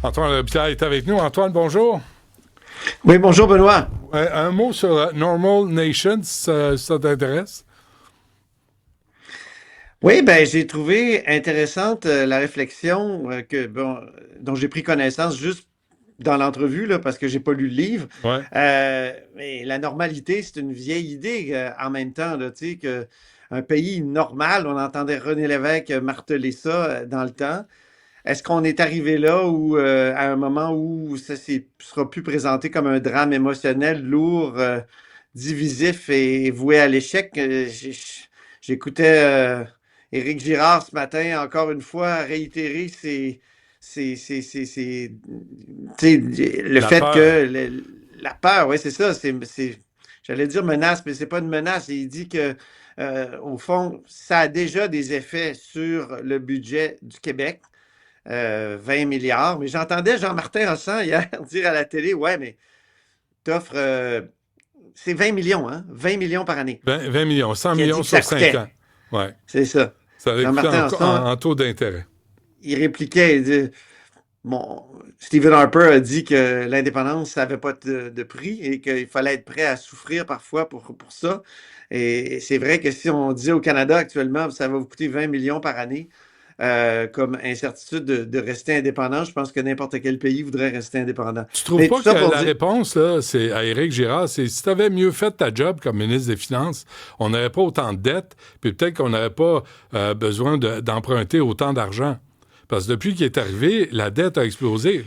Antoine Robitaille est avec nous. Antoine, bonjour. Oui, bonjour Benoît. Un mot sur Normal Nation, si ça t'intéresse. Oui, ben j'ai trouvé intéressante la réflexion dont j'ai pris connaissance juste dans l'entrevue, là, parce que j'ai pas lu le livre. Ouais. Mais la normalité, c'est une vieille idée en même temps, là, tu sais, que un pays normal, on entendait René Lévesque marteler ça dans le temps. Est-ce qu'on est arrivé là où, à un moment où sera plus présenté comme un drame émotionnel lourd, divisif et voué à l'échec? J'écoutais Éric Girard ce matin, encore une fois, réitérer tu sais, le La fait peur. que la peur, oui, c'est ça, j'allais dire menace, mais c'est pas une menace. Il dit que, au fond, ça a déjà des effets sur le budget du Québec. 20 milliards. Mais j'entendais Jean-Martin Hossan hier dire à la télé, ouais, mais t'offres, c'est 20 millions, hein? 20 millions par année 20 millions, 100 qui a dit millions que ça sur 5 coûtait. ans. Ouais. C'est ça. Ça va coûter Jean-Martin Hossan, en taux d'intérêt. il répliquait, il dit, bon, Stephen Harper a dit que l'indépendance, ça n'avait pas de prix et qu'il fallait être prêt à souffrir parfois pour ça. Et c'est vrai que si on disait au Canada actuellement, ça va vous coûter 20 millions par année, comme incertitude de rester indépendant, je pense que n'importe quel pays voudrait rester indépendant. Tu trouves Mais pas tout que ça pour la dire, réponse, là, c'est à Éric Girard, c'est si tu avais mieux fait ta job comme ministre des Finances, on n'aurait pas autant de dettes, puis peut-être qu'on n'aurait pas besoin d'emprunter autant d'argent. Parce que depuis qu'il est arrivé, la dette a explosé. Là.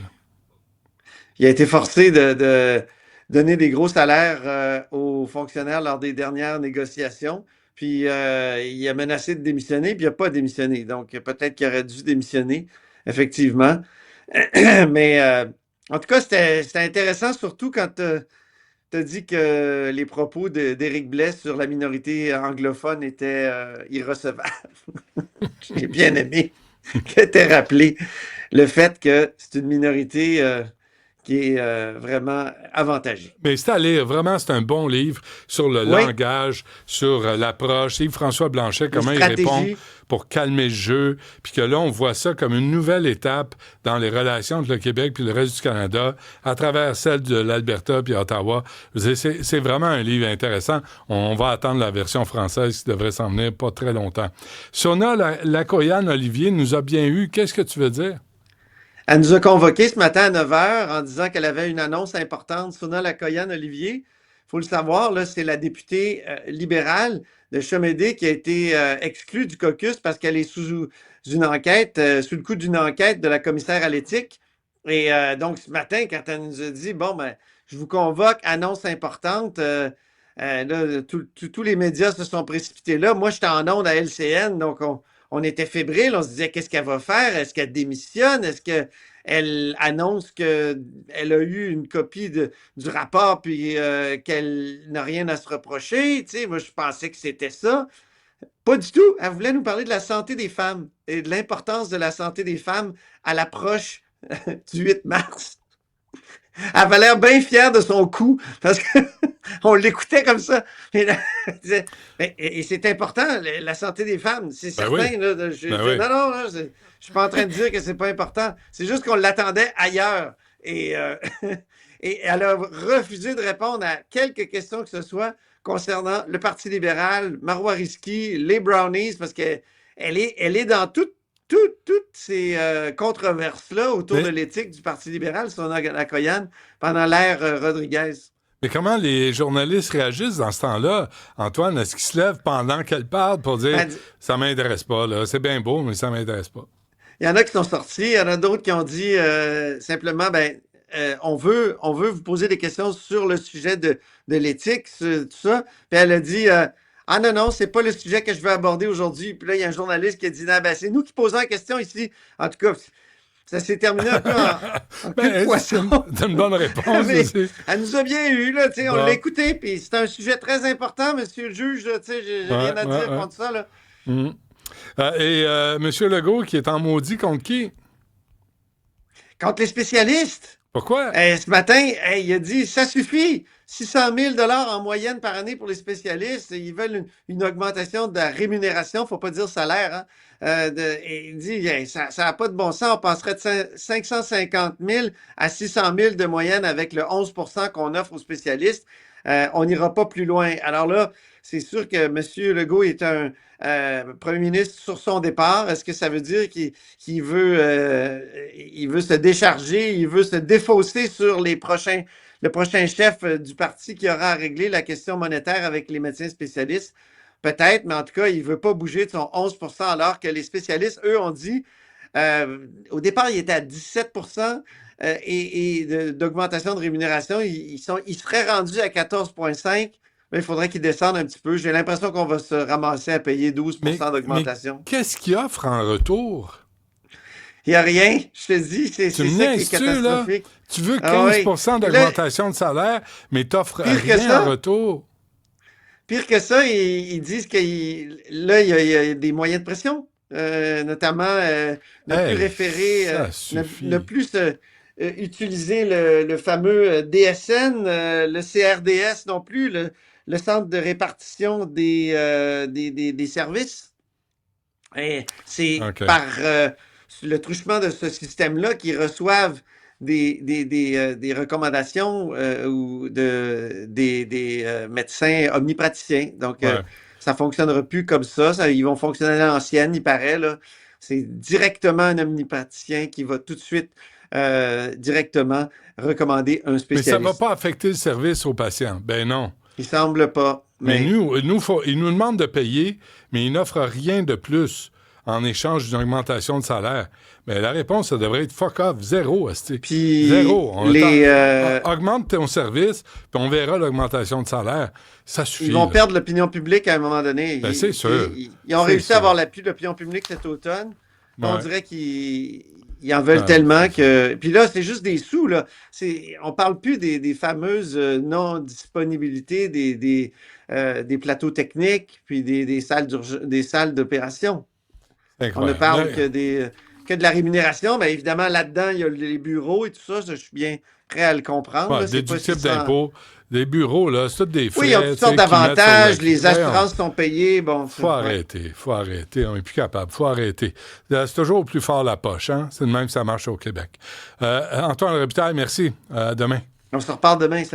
il a été forcé de donner des gros salaires aux fonctionnaires lors des dernières négociations. Puis il a menacé de démissionner, puis il n'a pas démissionné. Donc peut-être qu'il aurait dû démissionner, effectivement. Mais en tout cas, c'était intéressant, surtout quand tu as dit que les propos d'Éric Blais sur la minorité anglophone étaient irrecevables. J'ai bien aimé que tu aies rappelé le fait que c'est une minorité qui est vraiment avantagée. Mais c'est à lire. Vraiment, c'est un bon livre sur le Oui, langage, sur l'approche. Yves-François Blanchet, les comment il répond stratégies. pour calmer le jeu. Puis que là, on voit ça comme une nouvelle étape dans les relations entre le Québec puis le reste du Canada, à travers celle de l'Alberta puis Ottawa. C'est vraiment un livre intéressant. On va attendre la version française qui devrait s'en venir pas très longtemps. Sona Lacoyane-Olivier nous a bien eu. Qu'est-ce que tu veux dire? Elle nous a convoqués ce matin à 9 heures en disant qu'elle avait une annonce importante. Sona Lacoyane-Olivier, il faut le savoir, là, c'est la députée libérale de Chemédé qui a été exclue du caucus parce qu'elle est sous une enquête, sous le coup d'une enquête de la commissaire à l'éthique. Et donc, ce matin, quand elle nous a dit, bon, ben, je vous convoque, annonce importante, là, tous les médias se sont précipités là. Moi, j'étais en onde à LCN, donc on était fébrile, on se disait qu'est-ce qu'elle va faire? Est-ce qu'elle démissionne? Est-ce qu'elle annonce qu'elle a eu une copie du rapport puis qu'elle n'a rien à se reprocher? Tu sais, moi, je pensais que c'était ça. Pas du tout. Elle voulait nous parler de la santé des femmes et de l'importance de la santé des femmes à l'approche du 8 mars. Elle avait l'air bien fière de son coup parce qu'on l'écoutait comme ça. Et, là, et c'est important, la santé des femmes, c'est Ben oui. certain. Là, Ben oui. non, non, non, je suis pas en train de dire que c'est pas important. C'est juste qu'on l'attendait ailleurs. Et, et elle a refusé de répondre à quelques questions que ce soit concernant le Parti libéral, Marois Risky, les Brownies, parce qu'elle est dans toutes ces controverses-là autour de Mais, l'éthique du Parti libéral, Sona Lakoyan, pendant l'ère Rodriguez. mais comment les journalistes réagissent dans ce temps-là, Antoine? Est-ce qu'ils se lèvent pendant qu'elle parle pour dire Ben, ça m'intéresse pas, là? C'est bien beau, mais ça m'intéresse pas. il y en a qui sont sortis, il y en a d'autres qui ont dit simplement, ben, on veut vous poser des questions sur le sujet de l'éthique, tout ça. Puis elle a dit, ah non, non, c'est pas le sujet que je veux aborder aujourd'hui. Puis là, il y a un journaliste qui a dit, non, ben, c'est nous qui posons la question ici. En tout cas, ça s'est terminé un peu en queue de Ben, poisson. c'est une bonne réponse Mais aussi. elle nous a bien eu, là, tu sais, on l'a Bon. écouté, puis c'est un sujet très important, monsieur le juge, là, tu sais, j'ai Ouais, rien à ouais, dire ouais. contre ça, là. Mhm. Et M. Legault qui est en maudit contre qui? Contre les spécialistes. Pourquoi? Ce matin, il a dit, ça suffit. 600 000 en moyenne par année pour les spécialistes. Ils veulent une augmentation de la rémunération, faut pas dire salaire. Hein. Et il dit, ça n'a pas de bon sens. On passerait de 550 000 à 600 000 de moyenne avec le 11 qu'on offre aux spécialistes. On n'ira pas plus loin. Alors là, c'est sûr que M. Legault est un premier ministre sur son départ. Est-ce que ça veut dire qu'il veut, il veut se décharger, il veut se défausser sur le prochain chef du parti qui aura à régler la question monétaire avec les médecins spécialistes? Peut-être, mais en tout cas, il ne veut pas bouger de son 11 alors que les spécialistes, eux, ont dit, au départ, il était à 17 d'augmentation de rémunération. Ils seraient rendus à 14,5. Mais il faudrait qu'ils descendent un petit peu. J'ai l'impression qu'on va se ramasser à payer 12 d'augmentation. Mais qu'est-ce qu'il offre en retour? Il n'y a rien. Je te dis, c'est Tu me ça qui est niaises-tu, catastrophique. là? Tu veux 15 d'augmentation de salaire, mais t'offres rien en retour? Pire que ça, ils disent qu'il là, il y a des moyens de pression, notamment ne plus référer, ne plus utiliser le fameux DSN, le CRDS non plus, le centre de répartition des services. Et c'est par le truchement de ce système-là qu'ils reçoivent des recommandations ou des médecins omnipraticiens. Donc, ça ne fonctionnera plus comme ça. Ils vont fonctionner à l'ancienne, il paraît. Là. C'est directement un omnipraticien qui va tout de suite directement recommander un spécialiste. Mais ça ne va pas affecter le service aux patients. Ben non. Il semble pas. Mais ils nous demandent de payer, mais ils n'offrent rien de plus en échange d'une augmentation de salaire. Mais la réponse, ça devrait être fuck off, zéro. Puis zéro. Augmente ton service, puis on verra l'augmentation de salaire. Ça suffit. Ils vont perdre l'opinion publique à un moment donné. Ben, c'est sûr. Ils ont réussi à avoir l'appui de l'opinion publique cet automne. On dirait qu'ils en veulent tellement que... Puis là, c'est juste des sous. Là. On parle plus des fameuses non-disponibilités des plateaux techniques puis des salles d'opération. On ne parle que de la rémunération. Bien évidemment, là-dedans, il y a les bureaux et tout ça. Je suis bien prêt à le comprendre. Des types d'impôts. Des bureaux, là, c'est tous des frais. Oui, ils ont toutes sortes d'avantages. Les assurances sont payées. Bon, faut arrêter. On n'est plus capable. Faut arrêter. C'est toujours au plus fort la poche. Hein? C'est de même que ça marche au Québec. Antoine Robitaille, merci. À demain. On se reparle demain.